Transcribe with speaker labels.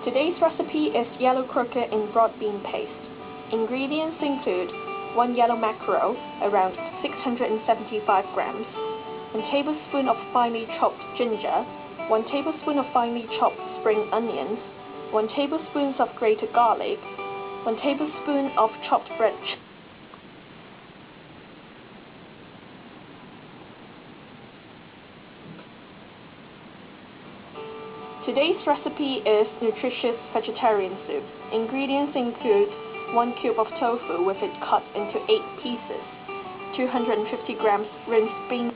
Speaker 1: Today's recipe is yellow croquette in broad bean paste. Ingredients include 1 yellow mackerel, around 675 grams, 1 tablespoon of finely chopped ginger, 1 tablespoon of finely chopped spring onions, 1 tablespoon of grated garlic, 1 tablespoon of chopped red chili. Today's recipe is nutritious vegetarian soup. Ingredients include 1 cube of tofu with it cut into 8 pieces, 250 grams rinsed beans,